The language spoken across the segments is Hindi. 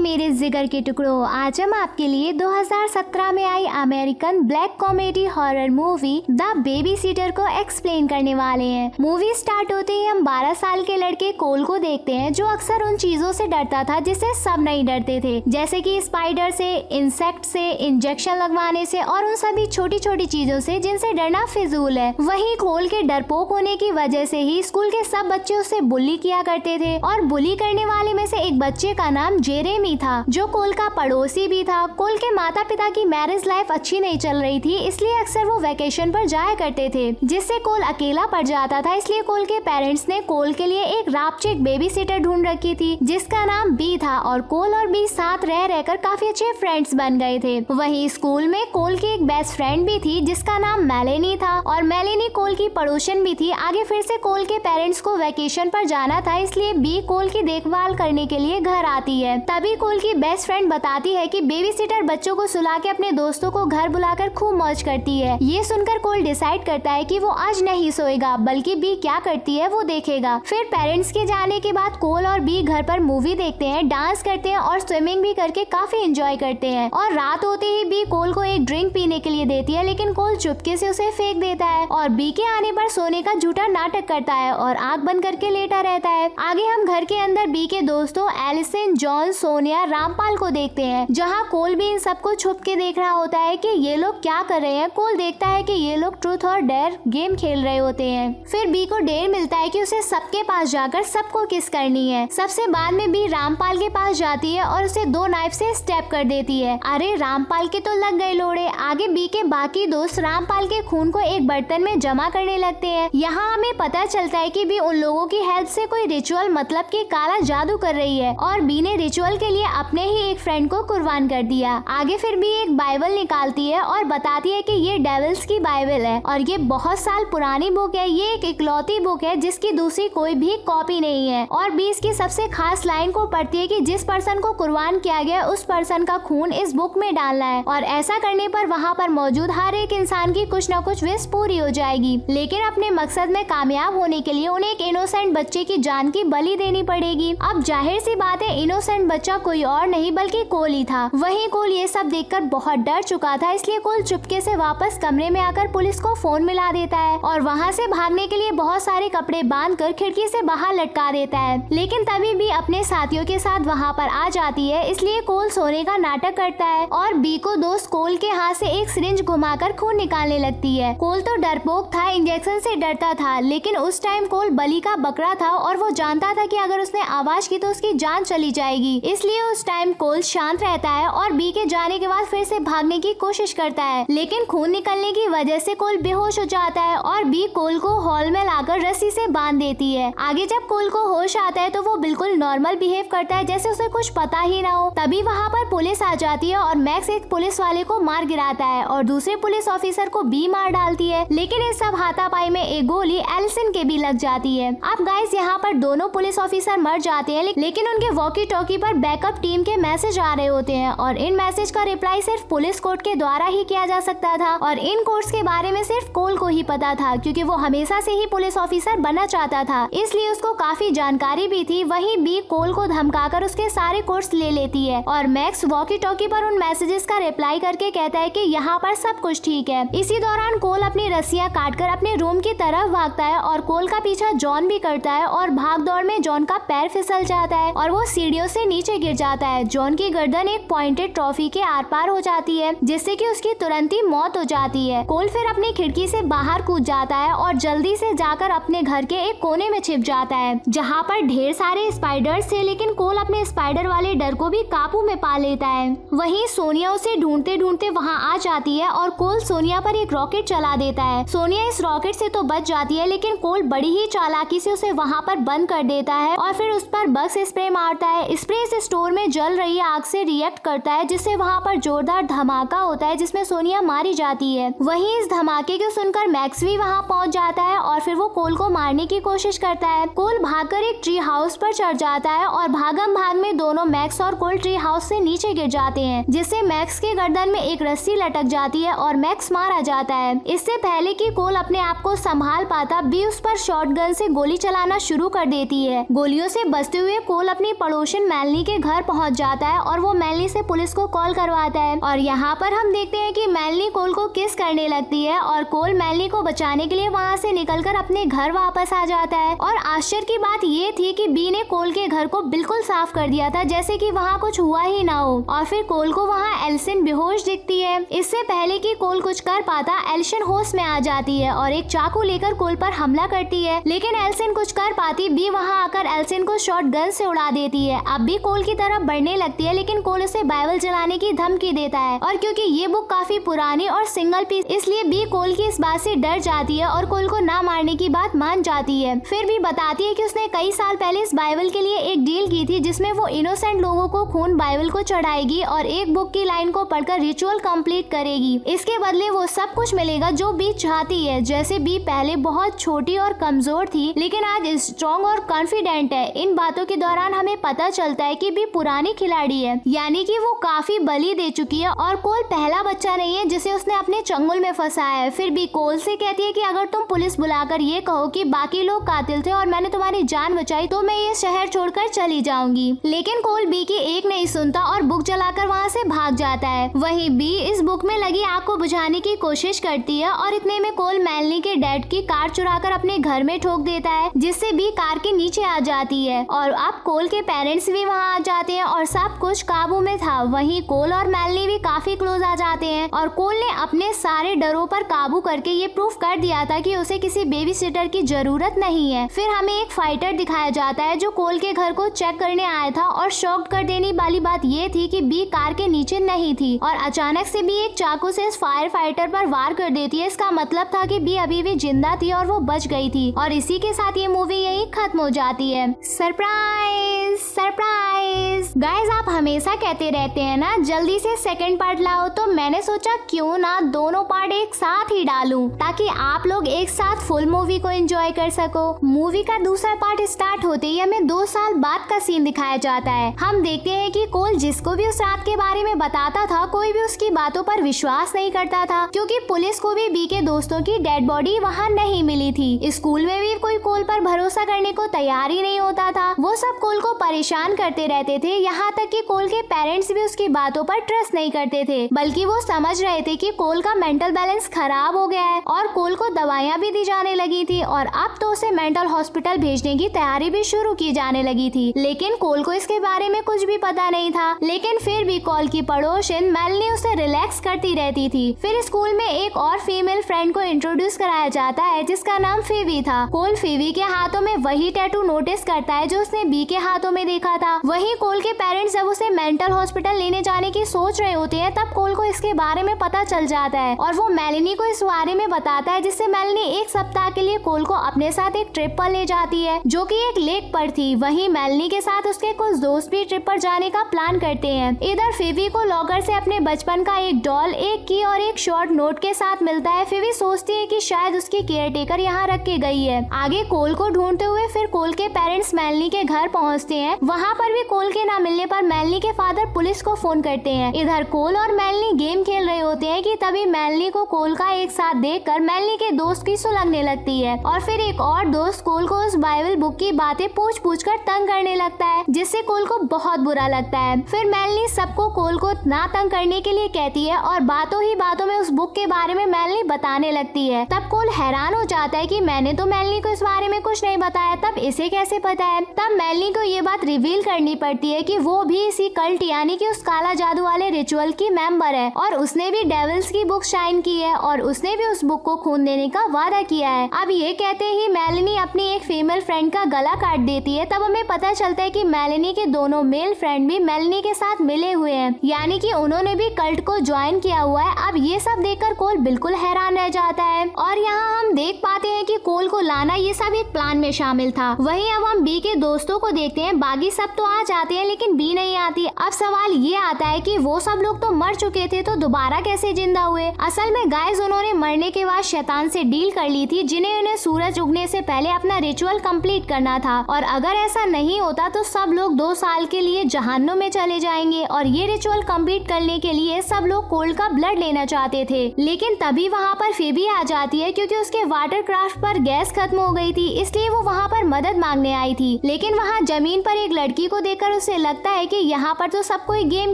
मेरे जिगर के टुकड़ों, आज हम आपके लिए 2017 में आई American black comedy horror movie the babysitter को एक्सप्लेन करने वाले हैं। मूवी स्टार्ट होते ही हम 12 साल के लड़के कोल को देखते हैं जो अक्सर उन चीजों से डरता था जिससे सब नहीं डरते थे, जैसे कि स्पाइडर से, इंसेक्ट से, इंजेक्शन लगवाने से और उन सभी छोटी छोटी चीजों से जिनसे डरना फिजूल है। वहीं कोल के डरपोक होने की वजह से ही स्कूल के सब बच्चे उससे बुली किया करते थे और बुली करने वाले में से एक बच्चे का नाम जेरेमी था जो कोल का पड़ोसी भी था। कोल के माता पिता की मैरिज लाइफ अच्छी नहीं चल रही थी, इसलिए अक्सर वो वेकेशन पर जाया करते थे जिससे कोल अकेला पड़ जाता था। इसलिए कोल के पेरेंट्स ने कोल के लिए एक रापचिक बेबी सीटर ढूंढ रखी थी जिसका नाम बी था और कोल और बी साथ रह रहकर काफी अच्छे फ्रेंड्स बन गए थे। वहीं स्कूल में कोल की एक बेस्ट फ्रेंड भी थी जिसका नाम मेलेनी था और मेलेनी कोल की पड़ोसन भी थी। आगे फिर से कोल के पेरेंट्स को वेकेशन पर जाना था, इसलिए बी कोल की देखभाल करने के लिए घर आती है। तभी कोल की बेस्ट फ्रेंड बताती है कि बेबी सीटर बच्चों को सुला के अपने दोस्तों को घर बुलाकर खूब मौज करती है। ये सुनकर कोल डिसाइड करता है कि वो आज नहीं सोएगा बल्कि बी क्या करती है वो देखेगा। फिर पेरेंट्स के जाने के बाद कोल और बी घर पर मूवी देखते हैं, डांस करते हैं और स्विमिंग भी करके काफी एंजॉय करते हैं। और रात होते ही बी कोल को एक ड्रिंक पीने के लिए देती है, लेकिन कोल चुपके से उसे फेंक देता है और बी के आने पर सोने का झूठा नाटक करता है और आंख बंद करके लेटा रहता है। आगे हम घर के अंदर बी के दोस्तों एलिसन, जॉन, सोनिया, रामपाल को देखते हैं, जहाँ कोल भी इन सबको छुप के देख रहा होता है कि ये लोग क्या कर रहे हैं। कोल देखता है कि ये लोग ट्रूथ और डेयर गेम खेल रहे होते हैं। फिर बी को डेयर मिलता है कि उसे सबके पास जाकर सबको किस करनी है। सबसे बाद में बी रामपाल के पास जाती है और उसे 2 नाइफ से स्टेप कर देती है। अरे रामपाल के तो लग गए लोड़े। आगे बी के बाकी दोस्त रामपाल के खून को एक बर्तन में जमा करने लगते हैं। यहाँ हमें पता चलता है कि बी उन लोगों की हेल्प से कोई रिचुअल मतलब कि काला जादू कर रही है और बी ने रिचुअल के लिए अपने ही एक फ्रेंड को कुर्बान कर दिया। आगे फिर बी एक बाइबल निकालती है और बताती है कि ये डेविल्स की बाइबल है और ये बहुत साल पुरानी बुक है। ये एक इकलौती बुक है जिसकी दूसरी कोई भी कॉपी नहीं है। और बी इसकी सबसे खास लाइन को पढ़ती है कि जिस पर्सन को कुर्बान किया गया उस पर्सन का खून इस बुक में डालना है और ऐसा करने पर वहाँ पर मौजूद हर एक इंसान की कुछ न कुछ विश पूरी हो जाएगी। लेकिन अपने मकसद में कामयाब होने के लिए उन्हें एक इनोसेंट बच्चे की जान की बलि देनी पड़ेगी। अब जाहिर सी बात है इनोसेंट बच्चा कोई और नहीं बल्कि कोल ही था। वहीं कोल ये सब देखकर बहुत डर चुका था, इसलिए कोल चुपके से वापस कमरे में आकर पुलिस को फोन मिला देता है और वहाँ से भागने के लिए बहुत सारे कपड़े बांधकर खिड़की से बाहर लटका देता है। लेकिन तभी भी अपने साथियों के साथ वहाँ पर आ जाती है, इसलिए कोल सोने का नाटक करता है और बी को दोस्त कोल के हाथ से एक सिरिंज घुमाकर खून निकालने लगती है। कोल तो डरपोक था, इंजेक्शन से डरता था, लेकिन उस टाइम कोल बलि का बकरा था और वो जानता था कि अगर उसने आवाज की तो उसकी जान चली जाएगी। इसलिए उस टाइम कोल शांत रहता है और बी के जाने के बाद फिर से भागने की कोशिश करता है, लेकिन खून निकलने की वजह से कोल बेहोश हो जाता है और बी कोल को हॉल में लाकर रस्सी से बांध देती है। आगे जब कोल को होश आता है तो वो बिल्कुल नॉर्मल बिहेव करता है जैसे उसे कुछ पता ही ना हो। तभी वहाँ पर पुलिस आ जाती है और मैक्स एक पुलिस वाले को मार गिराता है और दूसरे पुलिस ऑफिसर को बी मार डालती है। लेकिन इस सब हाथापाई में एक गोली एलिसन के भी लग जाती है। अब गाइस यहाँ पर दोनों पुलिस ऑफिसर मर जाते हैं, लेकिन उनके वॉकी टॉकी पर बैकअप टीम के मैसेज आ रहे होते हैं और इन मैसेज का रिप्लाई सिर्फ पुलिस कोर्ट के द्वारा ही किया जा सकता था और इन कोर्ट्स के बारे में सिर्फ कोल को ही पता था क्योंकि वो हमेशा से ही पुलिस ऑफिसर बनना चाहता था, इसलिए उसको काफी जानकारी भी थी। वहीं बी कोल को धमकाकर उसके सारे कोर्ट्स ले लेती है और मैक्स वॉकी टॉकी पर उन मैसेजेस का रिप्लाई करके कहता है कि यहाँ पर सब कुछ ठीक है। इसी दौरान कोल अपनी रस्सियां काटकर अपने रूम की तरफ भागता है और कोल का पीछा जॉन भी करता है और भाग दौड़ में जॉन का पैर फिसल जाता है और वो सीढ़ियों से नीचे गिर जाता है। जॉन की गर्दन एक पॉइंटेड ट्रॉफी के आर पार हो जाती है जिससे कि उसकी तुरंत ही मौत हो जाती है। कोल फिर अपनी खिड़की से बाहर कूद जाता है और जल्दी से जाकर अपने घर के एक कोने में छिप जाता है जहाँ पर ढेर सारे स्पाइडर्स थे, लेकिन कोल अपने स्पाइडर वाले डर को भी काबू में पा लेता है। वहीं सोनिया उसे ढूंढते ढूंढते वहाँ आ जाती है और कोल सोनिया पर एक रॉकेट चला देता है। सोनिया इस रॉकेट से तो बच जाती है, लेकिन कोल बड़ी ही चालाकी से उसे वहाँ पर बंद कर देता है और फिर उस पर बग्स स्प्रे मारता है। स्प्रे इस स्टोर में जल रही आग से रिएक्ट करता है जिससे वहाँ पर जोरदार धमाका होता है जिसमें सोनिया मारी जाती है। वहीं इस धमाके को सुनकर मैक्स भी वहाँ पहुँच जाता है और फिर वो कोल को मारने की कोशिश करता है। कोल भागकर एक ट्री हाउस पर चढ़ जाता है और भागम भाग में दोनों मैक्स मैक्स और कोल ट्री हाउस से नीचे गिर जाते हैं, जिससे मैक्स के गर्दन में एक रस्सी लटक जाती है और मैक्स मारा जाता है। इससे पहले कि कोल अपने आप को संभाल पाता, बी उस पर शॉटगन से गोली चलाना शुरू कर देती है। गोलियों से बचते हुए कोल अपनी पड़ोसन मेलनी के घर पहुंच जाता है और वो मेलनी से पुलिस को कॉल करवाता है। और यहाँ पर हम देखते हैं कि मेलनी कोल को किस करने लगती है और कोल मेलनी को बचाने के लिए वहाँ से निकलकर अपने घर वापस आ जाता है। और आश्चर्य की बात ये थी कि बी ने कोल के घर को बिल्कुल साफ कर दिया था, जैसे कि वहाँ कुछ हुआ ही ना हो। और फिर कोल को वहाँ एलिसन बेहोश दिखती है। इससे पहले कि कोल कुछ कर पाता, एलिसन होश में आ जाती है और एक चाकू लेकर कोल पर हमला करती है। लेकिन एलिसन कुछ कर पाती, बी वहाँ आकर एलिसन को शॉटगन से उड़ा देती है। अब भी कोल की तरफ बढ़ने लगती है, लेकिन कोल उसे बाइबल जलाने की धमकी देता है। और क्योंकि ये बुक काफी पुरानी और सिंगल पीस, इसलिए बी कोल की इस बात से डर जाती है और कोल को ना मारने की बात मान जाती है। फिर भी बताती है कि उसने कई साल पहले इस बाइबल के लिए एक डील की थी, जिसमें वो इनोसेंट लोगों को खून बाइबल को चढ़ाएगी और एक बुक की लाइन को पढ़कर रिचुअल कंप्लीट करेगी। इसके बदले वो सब कुछ मिलेगा जो बी चाहती है। जैसे बी पहले बहुत छोटी और कमजोर थी, लेकिन आज स्ट्रॉन्ग और कॉन्फिडेंट है। इन बातों के दौरान हमें पता चलता है कि बी पुरानी खिलाड़ी है, यानी कि वो काफी बलि दे चुकी है और कोल पहला बच्चा नहीं है जिसे उसने अपने चंगुल में फंसाया है। फिर बी कोल से कहती है कि अगर तुम पुलिस बुलाकर ये कहो कि बाकी लोग कातिल थे और मैंने तुम्हारी जान बचाई, तो मैं ये शहर छोड़कर चली जाऊंगी। लेकिन कोल बी की एक नहीं सुनता और बुक जलाकर वहाँ से भाग जाता है। वहीं बी इस बुक में लगी आग को बुझाने की कोशिश करती है और इतने में कोल मेलनी के डैड की कार चुराकर अपने घर में ठोक देता है, जिससे बी कार के नीचे आ जाती है। और अब कोल के पेरेंट्स भी वहाँ आ जाते हैं और सब कुछ काबू में था। वहीं कोल और मेलनी भी काफी क्लोज आ जाते हैं और कोल ने अपने सारे डरों पर काबू करके ये प्रूफ कर दिया था कि उसे किसी बेबी सिटर की जरूरत नहीं है। फिर हमें एक फाइटर दिखाया जाता है जो कोल के घर को चेक करने आया था और शॉक कर देने वाली बात ये थी कि बी कार के नीचे नहीं थी और अचानक से बी एक चाकू से इस फायर फाइटर पर वार कर देती है। इसका मतलब था कि बी अभी भी जिंदा थी और वो बच गई थी। और इसी के साथ ये मूवी यही खत्म हो जाती है। सरप्राइज सरप्राइज गाइस, आप हमेशा कहते रहते हैं ना जल्दी से सेकंड पार्ट लाओ, तो मैंने सोचा क्यों ना दोनों पार्ट एक साथ ही डालूं, ताकि आप लोग एक साथ फुल मूवी को एंजॉय कर सको। मूवी का दूसरा पार्ट स्टार्ट होते ही हमें 2 साल बाद का सीन दिखाया जाता है। हम देखते हैं कि कोल जिसको भी उस रात के बारे में बताता था, कोई भी उसकी बातों पर विश्वास नहीं करता था, क्योंकि पुलिस को भी बी के दोस्तों की डेड बॉडी वहाँ नहीं मिली थी। स्कूल में भी कोई कोल पर भरोसा करने को तैयार ही नहीं होता था। वो सब कोल को परेशान करते रहते थे, यहाँ तक कि कोल के पेरेंट्स भी उसकी बातों पर ट्रस्ट नहीं करते थे, बल्कि वो समझ रहे थे कि कोल का मेंटल बैलेंस खराब हो गया है और कोल को दवाइयाँ भी दी जाने लगी थी और अब तो उसे मेंटल हॉस्पिटल भेजने की तैयारी भी शुरू की जाने लगी थी। लेकिन कोल को इसके बारे में कुछ भी पता नहीं था। लेकिन फिर भी कोल की पड़ोसन मेलनी उसे रिलैक्स करती रहती थी। फिर स्कूल में एक और फीमेल फ्रेंड को इंट्रोड्यूस कराया जाता है जिसका नाम फेवी था। कोल फेवी के हाथों में वही टैटू नोटिस करता है जो उसने बी के हाथों में देखा था। वहीं कोल के पेरेंट्स जब उसे मेंटल हॉस्पिटल लेने जाने की सोच रहे होते हैं, तब कोल को इसके बारे में पता चल जाता है और वो मेलनी को इस बारे में बताता है, जिससे मेलनी एक सप्ताह के लिए कोल को अपने साथ एक ट्रिप पर ले जाती है जो कि एक लेक पर थी। वहीं मेलनी के साथ उसके कुछ दोस्त भी ट्रिप पर जाने का प्लान करते हैं। इधर फेवी को लॉकर से अपने बचपन का एक डॉल, एक की और एक शॉर्ट नोट के साथ मिलता है। फेवी सोचती है कि शायद उसकी केयरटेकर यहाँ रख के गई है। आगे कोल को ढूंढते हुए फिर कोल के पेरेंट्स मेलनी के घर पहुँचते हैं। वहाँ पर भी कोल के ना मिलने पर मेलनी के फादर पुलिस को फोन करते हैं। इधर कोल और मेलनी गेम खेल रहे होते हैं कि तभी मेलनी को कोल का एक साथ देखकर मेलनी के दोस्त की सुलगने लगती है और फिर एक और दोस्त कोल को उस बाइबल बुक की बातें पूछ कर तंग करने लगता है, जिससे कोल को बहुत बुरा लगता है। फिर मेलनी सबको कोल को ना तंग करने के लिए कहती है और बातों ही बातों में उस बुक के बारे में मेलनी बताने लगती है। तब कोल हैरान हो जाता है कि मैंने तो मेलनी को इस बारे में कुछ नहीं बताया, तब इसे कैसे पता है। तब मेलनी को ये बात रिवील करनी पड़ती है कि वो भी इसी कल्ट यानी कि उस काला जादू वाले रिचुअल की मेंबर है और उसने भी डेविल्स की बुक शाइन की है और उसने भी उस बुक को खून देने का वादा किया है। अब ये कहते ही मेलनी अपनी एक फीमेल फ्रेंड का गला काट देती है। तब हमें पता चलता है कि मेलनी के दोनों मेल फ्रेंड भी मेलनी के साथ मिले हुए हैं, यानी कि उन्होंने भी कल्ट को ज्वाइन किया हुआ है। अब ये सब देखकर कोल बिल्कुल हैरान रह जाता है और यहाँ हम देख पाते हैं कि कोल को लाना ये सब एक प्लान में शामिल था। वहीं अब हम बी के दोस्तों को देखते हैं। बाकी सब तो आ जाते हैं लेकिन बी नहीं आती। अब सवाल ये आता है कि वो सब लोग तो मर चुके थे, तो दोबारा कैसे जिंदा हुए। असल में गाइस उन्होंने मरने के बाद शैतान से डील कर ली थी, जिन्हें उन्हें सूरज उगने से पहले अपना रिचुअल कंप्लीट करना था और अगर ऐसा नहीं होता तो सब लोग 2 साल के के लिए जहन्नुम में चले जाएंगे और ये रिचुअल कंप्लीट करने के लिए सब लोग कोल का ब्लड लेना चाहते थे। लेकिन तभी वहाँ पर फेबी आ जाती है क्योंकि उसके वाटरक्राफ्ट पर गैस खत्म हो गई थी, इसलिए वो वहाँ पर मदद मांगने आई थी। लेकिन वहाँ जमीन पर एक लड़की को देखकर उसे लगता है कि यहाँ पर तो सब कोई गेम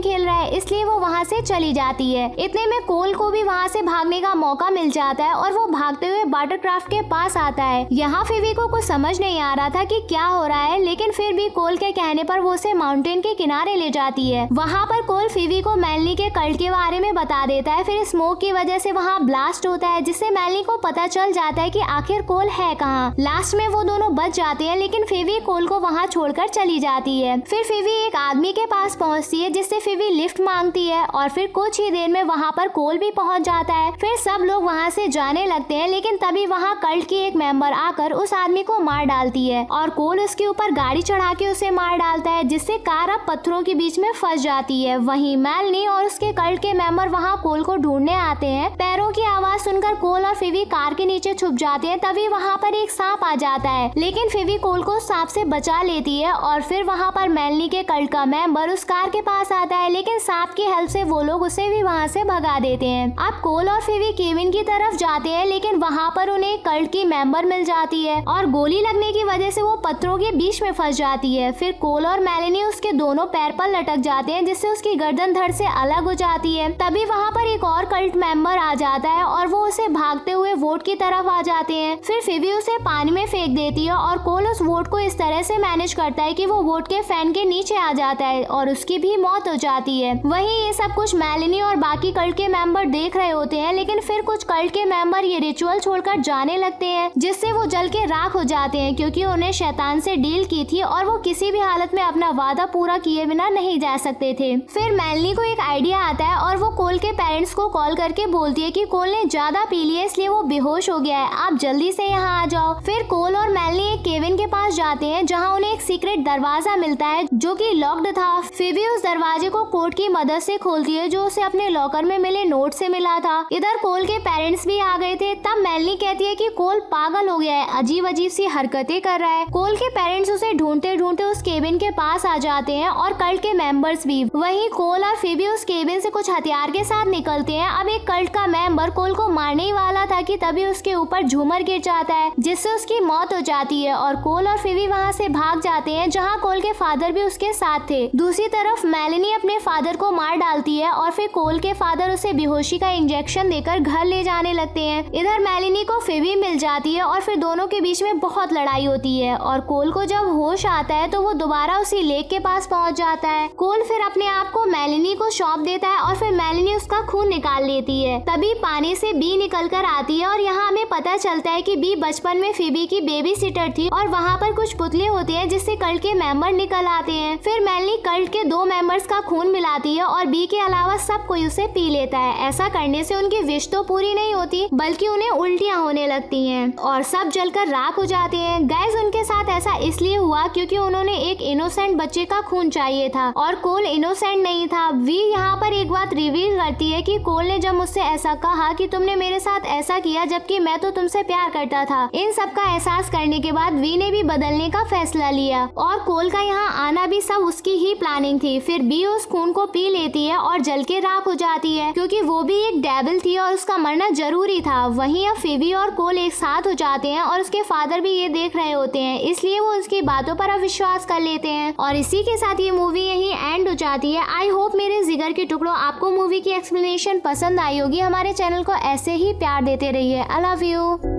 खेल रहा है, इसलिए वो वहाँ से चली जाती है। इतने में कोल को भी वहाँ से भागने का मौका मिल जाता है और वो भागते हुए वाटरक्राफ्ट के पास आता है। यहाँ फेबी को कुछ समझ नहीं आ रहा था कि क्या हो रहा है, लेकिन फिर भी कोल के कहने पर वो उसे माउंटेन के किनारे ले जाती है। वहाँ पर कोल फेबी को मेलनी के कल्ट के बारे में बता देता है। फिर स्मोक की वजह से वहाँ ब्लास्ट होता है, जिससे मेलनी को पता चल जाता है कि आखिर कोल है कहाँ। लास्ट में वो दोनों बच जाते हैं, लेकिन फेबी कोल को वहाँ छोड़कर चली जाती है। फिर फेबी एक आदमी के पास पहुँचती है, जिससे फेबी लिफ्ट मांगती है और फिर कुछ ही देर में वहाँ पर कोल भी पहुँच जाता है। फिर सब लोग वहाँ से जाने लगते हैं, लेकिन तभी वहाँ कल्ट की एक मेंबर आकर उस आदमी को मार डालती है और कोल उसके ऊपर गाड़ी चढ़ा के उसे मार डालता है, जिससे कार अब पत्थरों के बीच में फंस जाती है। वहीं मेलनी और उसके कल्ट के मेंबर वहाँ कोल को ढूंढने आते हैं। पैरों की आवाज सुनकर कोल और फेबी कार के नीचे छुप जाते हैं। तभी वहाँ पर एक सांप आ जाता है, लेकिन फेबी कोल को सांप से बचा लेती है और फिर वहाँ पर मेलनी के कल्ट का मेंबर उस कार के पास आता है, लेकिन सांप की हेल्प से वो लोग उसे भी वहाँ से भगा देते हैं। अब कोल और फेबी केविन की तरफ जाते हैं, लेकिन वहाँ पर उन्हें कल्ट की मेंबर मिल जाती है और गोली लगने की वजह से वो पत्थरों के बीच में फंस जाती है। फिर कोल और मेलनी उसके दोनों पैर पर लटक जाते हैं, जिससे उसकी गर्दन धड़ से अलग हो जाती है। तभी वहाँ पर एक और कल्ट मेंबर आ जाता है और वो उसे भागते हुए वोट की तरफ आ जाते हैं। फिर फेबी उसे पानी में फेंक देती है और कोल उस वोट को इस तरह से मैनेज करता है कि वो वोट के फैन के नीचे आ जाता है और उसकी भी मौत हो जाती है। वहीं ये सब कुछ मेलनी और बाकी कल्ट के मेंबर देख रहे होते हैं, लेकिन फिर कुछ कल्ट के मेंबर ये रिचुअल छोड़कर जाने लगते हैं, जिससे वो जल के राख हो जाते हैं, क्योंकि उन्हें शैतान से डील की थी और वो किसी भी हालत में अपना वादा पूरा किए बिना नहीं जा सकते थे। फिर मेलनी को एक आइडिया आता है और वो कोल के पेरेंट्स को कॉल करके बोलती है कि कोल ने ज्यादा पी लिया, इसलिए वो बेहोश हो गया है, आप जल्दी से यहाँ आ जाओ। फिर कोल और मेलनी एक केविन के पास जाते हैं, जहाँ उन्हें एक सीक्रेट दरवाजा मिलता है जो कि लॉक्ड था। फेबी उस दरवाजे को कोड की मदद से खोलती है, जो उसे अपने लॉकर में मिले नोट से मिला था। इधर कोल के पेरेंट्स भी आ गए थे। तब मेलनी कहती है कि कोल पागल हो गया है, अजीब अजीब सी हरकतें कर रहा है। कोल के पेरेंट्स उसे ढूंढते ढूंढते उस केबिन के पास आ जाते हैं और कल्ट के मेंबर्स भी। वहीं कोल और फेबी उस केबिन से कुछ हथियार के साथ निकलते हैं। अब एक कल्ट का मेंबर कोल को मारने ही वाला था कि तभी उसके ऊपर झूमर गिर जाता है, जिससे उसकी मौत हो जाती है और कोल और फेबी वहाँ से भाग जाते हैं, जहाँ कोल के फादर भी उसके साथ थे। दूसरी तरफ मेलनी अपने फादर को मार डालती है और फिर कोल के फादर उसे बेहोशी का इंजेक्शन देकर घर ले जाने लगते हैं। इधर मेलनी को फेबी मिल जाती है और फिर दोनों के बीच में बहुत लड़ाई होती है और कोल को जब होश आता है तो वो दोबारा उसी लेक के पास पहुंच जाता है। कोल फिर अपने आप को मेलनी को सौंप देता है और फिर मेलनी उसका खून निकाल लेती है। तभी पानी से बी निकल कर आती है और यहाँ हमें पता चलता है कि बी बचपन में फेबी की बेबी सिटर थी और वहाँ पर कुछ पुतले होते हैं जिससे कल्ट के मेंबर निकल आते हैं। फिर मेलनी कल्ट के 2 मेंबर्स का खून मिलाती है और बी के अलावा सब कोई उसे पी लेता है। ऐसा करने से उनकी विश तो पूरी नहीं होती, बल्कि उन्हें उल्टियाँ होने लगती हैं और सब जलकर राख हो जाते हैं। गाइस, उनके साथ ऐसा इसलिए हुआ क्योंकि उन्होंने एक इनोसेंट बच्चे का खून चाहिए था और कोल इनोसेंट नहीं था। वी यहाँ पर एक बात रिवील करती है कि कोल ने जब मुझसे ऐसा कहा कि तुमने मेरे साथ ऐसा किया जबकि मैं तो तुमसे प्यार करता था। इन सब का एहसास करने के बाद वी ने भी बदलने का फैसला लिया और कोल का यहाँ आना भी सब उसकी ही प्लानिंग थी। फिर बी उस खून को पी लेती है और जल के राख हो जाती है, क्योंकि वो भी एक डेविल थी और उसका मरना जरूरी था। वहीं अब फेबी और कोल एक साथ हो जाते हैं और उसके फादर भी ये देख रहे होते हैं, इसलिए वो उसकी बातों पर अब विश्वास कर लेते हैं। और इसी के साथ ये मूवी यहीं एंड हो जाती है। आई होप मेरे जिगर के टुकड़ों आपको मूवी की एक्सप्लेनेशन पसंद आई होगी। हमारे चैनल को ऐसे ही प्यार देते रहिए। I love you.